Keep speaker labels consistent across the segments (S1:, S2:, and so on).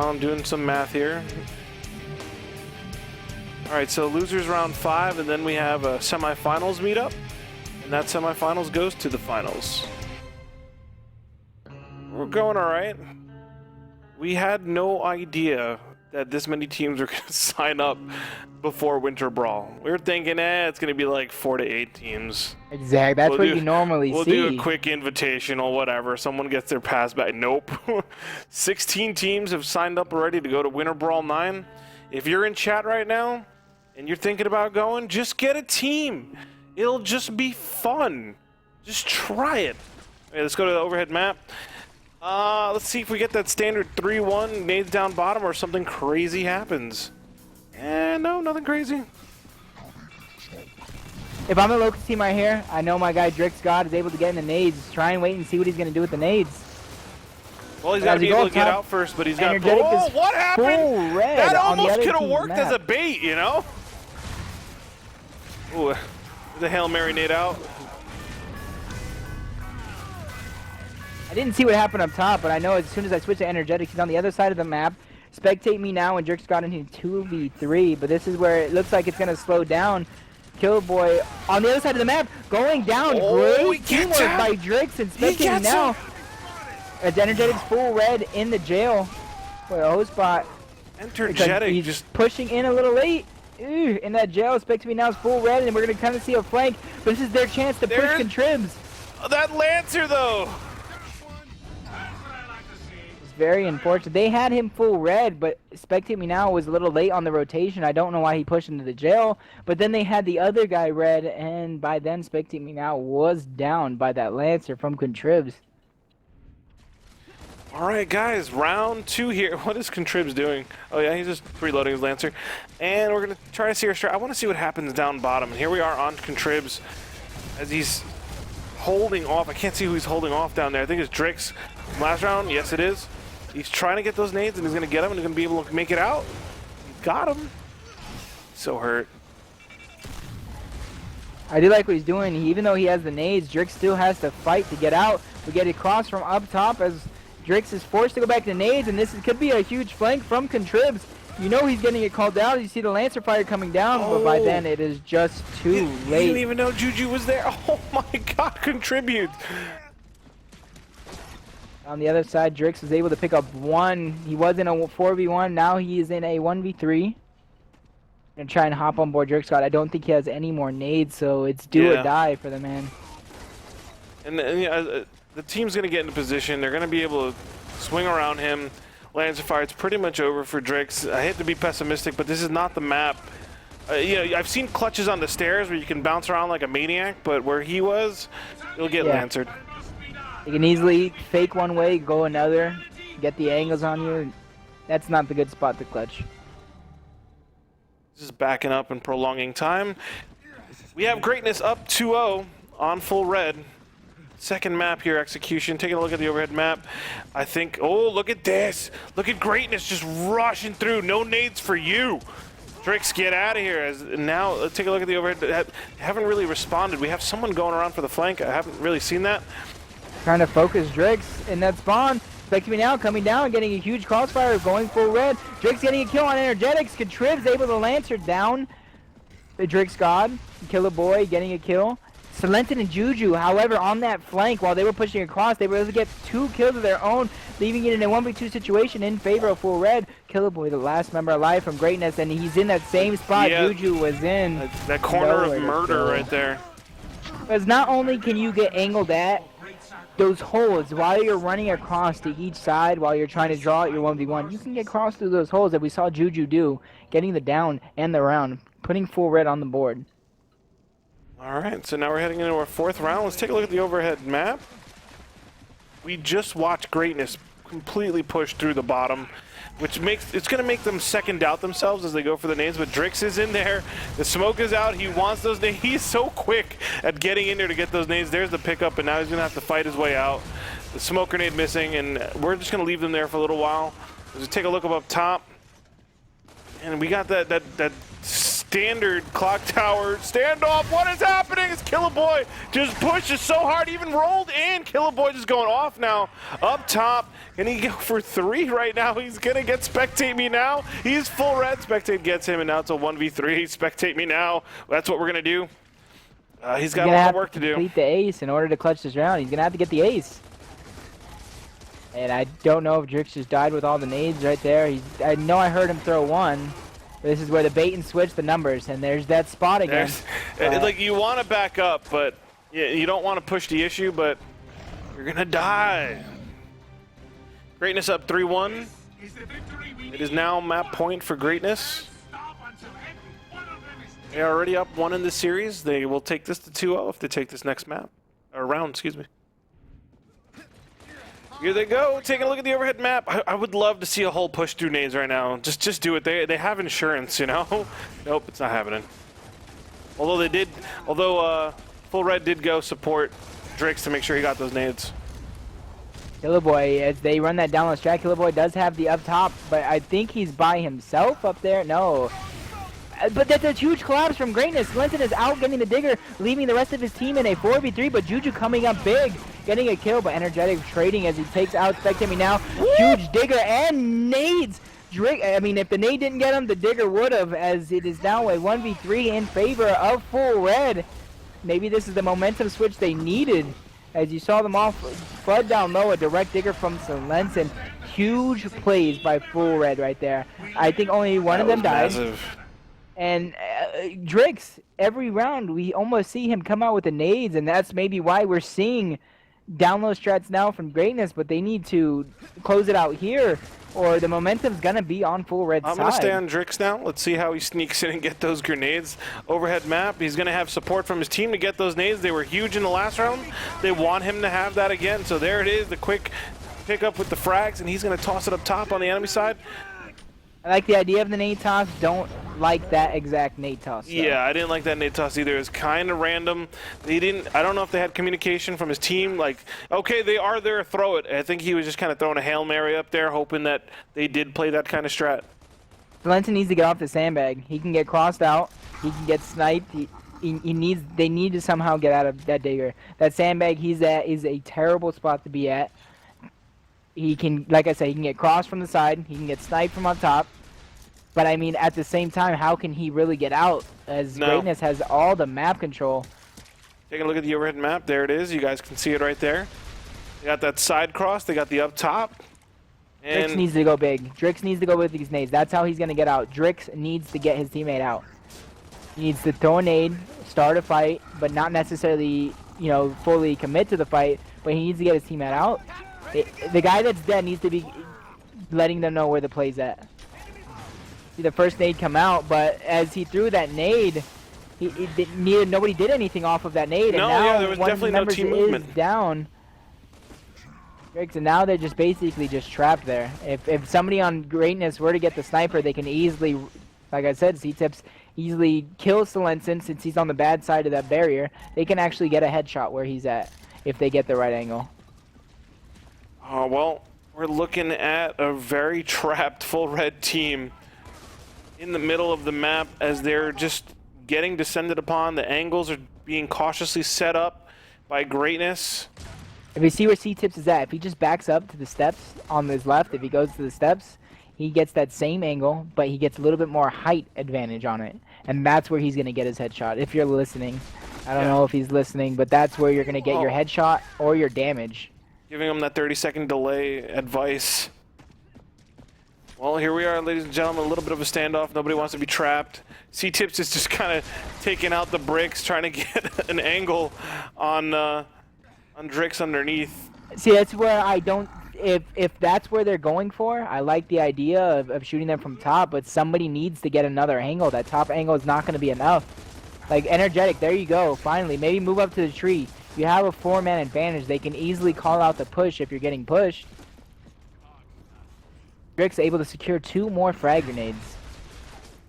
S1: I'm doing some math here. All right, so losers round 5, and then we have a semifinals meetup, and that semifinals goes to the finals. We're going all right. We had no idea that this many teams were going to sign up before Winter Brawl. We were thinking, it's going to be like 4 to 8 teams.
S2: Exactly. That's what you normally see.
S1: We'll do a quick invitational, whatever. Someone gets their pass back. Nope. 16 teams have signed up already to go to Winter Brawl 9. If you're in chat right now and you're thinking about going, just get a team. It'll just be fun. Just try it. Okay, let's go to the overhead map. Let's see if we get that standard 3-1 nades down bottom or something crazy happens. No, nothing crazy.
S2: If I'm a local team right here, I know my guy Drix God is able to get in the nades. Try and wait and see what he's going to do with the nades.
S1: Well, he's got to be able to get out first, but he's got to... Oh, what happened? That almost could have worked as a bait, you know? Ooh, the Hail Mary nade out.
S2: I didn't see what happened up top, but I know as soon as I switch to energetics, he's on the other side of the map. Spectate me now, and Drix got into 2v3, but this is where it looks like it's going to slow down. Killboy on the other side of the map, going down. Great teamwork by Drix, and Spectate me now. As energetics full red in the jail for a host spot.
S1: Energetic
S2: he's
S1: just
S2: pushing in a little late. In that jail, Spectate me now is full red, and we're going to kind of see a flank, but this is their chance to push Contribs.
S1: That Lancer, though.
S2: Very unfortunate. They had him full red, but Spectate Me Now was a little late on the rotation. I don't know why he pushed into the jail, but then they had the other guy red, and by then Spectate Me Now was down by that Lancer from Contribs.
S1: All right, guys, round 2 here. What is Contribs doing? Oh, yeah, he's just preloading his Lancer. And we're going to try to see our strat. I want to see what happens down bottom. And here we are on Contribs as he's holding off. I can't see who he's holding off down there. I think it's Drix. Last round, yes, it is. He's trying to get those nades, and he's going to get them, and he's going to be able to make it out. He got him. So hurt.
S2: I do like what he's doing. Even though he has the nades, Drix still has to fight to get out. We get it cross from up top as Drix is forced to go back to nades, and this could be a huge flank from Contribs. You know he's getting it called down. You see the Lancer fire coming down, but by then it is just too late.
S1: You didn't even know Juju was there. Oh my god, Contribute.
S2: On the other side, Drix was able to pick up 1. He was in a 4v1. Now he is in a 1v3. Gonna try and hop on board Drix God. I don't think he has any more nades, so it's do or die for the man.
S1: And the team's gonna get into position. They're gonna be able to swing around him. Lancer fire. It's pretty much over for Drix. I hate to be pessimistic, but this is not the map. I've seen clutches on the stairs where you can bounce around like a maniac, but where he was, you'll get Lancered.
S2: You can easily fake one way, go another, get the angles on you. That's not the good spot to clutch.
S1: Just backing up and prolonging time. We have Greatness up 2-0 on full red. Second map here, Execution. Taking a look at the overhead map. I think, oh, look at this. Look at Greatness just rushing through. No nades for you. Drix, get out of here. Now, let's take a look at the overhead. Haven't really responded. We have someone going around for the flank. I haven't really seen that.
S2: Trying to focus Drix in that spawn. Spectate Me Now coming down, getting a huge crossfire, going full red. Drix getting a kill on energetics. Contribs able to Lancer down the Drix God. Killer Boy getting a kill. Salentin and Juju, however, on that flank, while they were pushing across, they were able to get 2 kills of their own, leaving it in a 1v2 situation in favor of full red. Killer Boy, the last member alive from Greatness, and he's in that same spot Juju was in.
S1: That corner of murder right there.
S2: Because not only can you get angled at those holes while you're running across to each side while you're trying to draw out your 1v1, you can get crossed through those holes that we saw Juju do, getting the down and the round, putting full red on the board.
S1: All right, so now we're heading into our 4th round. Let's take a look at the overhead map. We just watched Greatness completely push through the bottom, which makes it's going to make them second doubt themselves as they go for the nades. But Drix is in there. The smoke is out. He wants those nades. He's so quick at getting in there to get those nades. There's the pickup, and now he's going to have to fight his way out. The smoke grenade missing, and we're just going to leave them there for a little while. Let's take a look up top. And we got that standard Clocktower standoff. What is happening? It's Killaboy just pushes so hard, even rolled in. Killaboy just going off now. Up top, can he go for 3 right now? He's gonna get Spectate Me Now. He's full red. Spectate gets him, and now it's a 1v3. Spectate Me Now. That's what we're gonna do. He's got a lot of work to do.
S2: Complete the ace in order to clutch this round. He's gonna have to get the ace. And I don't know if Drix just died with all the nades right there. I know I heard him throw 1. This is where the bait and switch the numbers, and there's that spot again.
S1: Like, you want to back up, but you don't want to push the issue, but you're going to die. Greatness up 3-1. It is now map point for Greatness. They are already up 1 in this series. They will take this to 2-0 if they take this next map. Or round, excuse me. Here they go, taking a look at the overhead map. I would love to see a whole push through nades right now. Just do it. They have insurance, you know? Nope, it's not happening. Although Full Red did go support Drix to make sure he got those nades.
S2: Killaboy, as they run that down low strat, Killaboy does have the up top, but I think he's by himself up there. No. But that's a huge collapse from Greatness. Linton is out getting the digger, leaving the rest of his team in a 4v3, but Juju coming up big, getting a kill, but Energetic trading as he takes out Spectate Me Now. Huge digger and nades. I mean, if the nade didn't get him, the digger would have, as it is now a 1v3 in favor of Full Red. Maybe this is the momentum switch they needed. As you saw them all flood down low, a direct digger from Solensen. Huge plays by Full Red right there. I think only one of them died.
S1: Massive.
S2: And Drix, every round we almost see him come out with the nades, and that's maybe why we're seeing down low strats now from Greatness, but they need to close it out here, or the momentum's gonna be on Full Red's side.
S1: I'm gonna stay on Drix now. Let's see how he sneaks in and get those grenades. Overhead map, he's gonna have support from his team to get those nades. They were huge in the last round. They want him to have that again, so there it is, the quick pick up with the frags, and he's gonna toss it up top on the enemy side.
S2: I like the idea of the nade toss, don't like that exact nade toss. Though.
S1: Yeah, I didn't like that nade toss either. It was kind of random. I don't know if they had communication from his team, like, okay, they are there, throw it. I think he was just kind of throwing a Hail Mary up there, hoping that they did play that kind of strat.
S2: Valentin needs to get off the sandbag. He can get crossed out, he can get sniped, they need to somehow get out of that digger. That sandbag he's at is a terrible spot to be at. He can, like I said, he can get crossed from the side, he can get sniped from up top. But I mean, at the same time, how can he really get out? As Greatness has all the map control.
S1: Taking a look at the overhead map, there it is. You guys can see it right there. They got that side cross, they got the up top. And
S2: Drix needs to go big. Drix needs to go with these nades. That's how he's going to get out. Drix needs to get his teammate out. He needs to throw a nade, start a fight, but not necessarily, you know, fully commit to the fight. But he needs to get his teammate out. The guy that's dead needs to be letting them know where the play's at. See the first nade come out, but as he threw that nade, nobody did anything off of that nade.
S1: No,
S2: and now
S1: yeah, there was definitely no team movement.
S2: Down. And now they're just basically just trapped there. If somebody on Greatness were to get the sniper, they can easily, like I said, C-Tips easily kill Solensen since he's on the bad side of that barrier. They can actually get a headshot where he's at if they get the right angle.
S1: Well, we're looking at a very trapped Full Red team in the middle of the map as they're just getting descended upon. The angles are being cautiously set up by Greatness.
S2: If you see where C-Tips is at, if he just backs up to the steps on his left, if he goes to the steps, he gets that same angle, but he gets a little bit more height advantage on it. And that's where he's going to get his headshot, if you're listening. I don't know if he's listening, but that's where you're going to get your headshot or your damage.
S1: Giving him that 30-second delay advice. Well, here we are, ladies and gentlemen, a little bit of a standoff. Nobody wants to be trapped. C-Tips is just kind of taking out the bricks, trying to get an angle on Drix underneath.
S2: See, that's where I don't... If that's where they're going for, I like the idea of shooting them from top, but somebody needs to get another angle. That top angle is not going to be enough. Like, Energetic, there you go, finally. Maybe move up to the tree. If you have a 4-man advantage, they can easily call out the push if you're getting pushed. Drix able to secure 2 more frag grenades.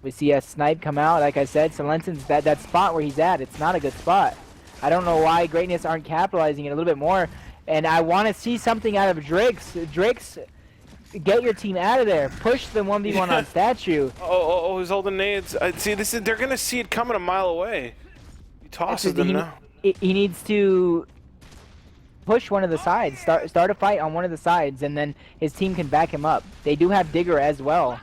S2: We see a snipe come out. Like I said, Solensen's that spot where he's at, it's not a good spot. I don't know why Greatness aren't capitalizing it a little bit more. And I want to see something out of Drix. Drix Get your team out of there. Push the 1v1 on statue.
S1: Oh, he's holding nades. See, they're gonna see it coming a mile away. He tosses them now.
S2: He needs to push one of the sides. Start a fight on one of the sides, and then his team can back him up. They do have Digger as well.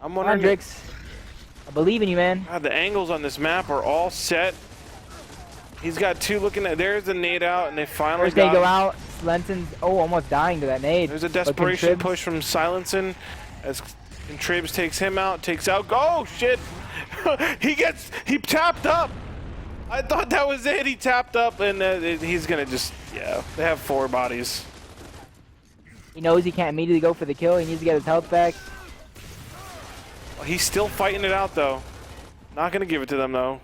S1: I'm wondering.
S2: Come on, Drix. I believe in you, man.
S1: God, the angles on this map are all set. He's got two looking at. There's the nade out, and they finally
S2: First they go out. Slenton's almost dying to that nade.
S1: There's a desperation push from Silenson as Contribs takes him out, oh shit! he tapped up! I thought that was it, he tapped up, and he's gonna just, yeah, they have 4 bodies.
S2: He knows he can't immediately go for the kill, he needs to get his health back.
S1: Well, he's still fighting it out though. Not gonna give it to them though.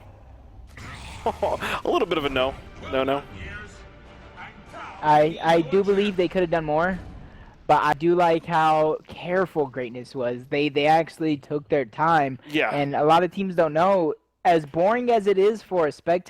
S1: A little bit of a no. No.
S2: I do believe they could have done more, but I do like how careful Greatness was. They actually took their time.
S1: Yeah.
S2: And a lot of teams don't know, as boring as it is for a spectator,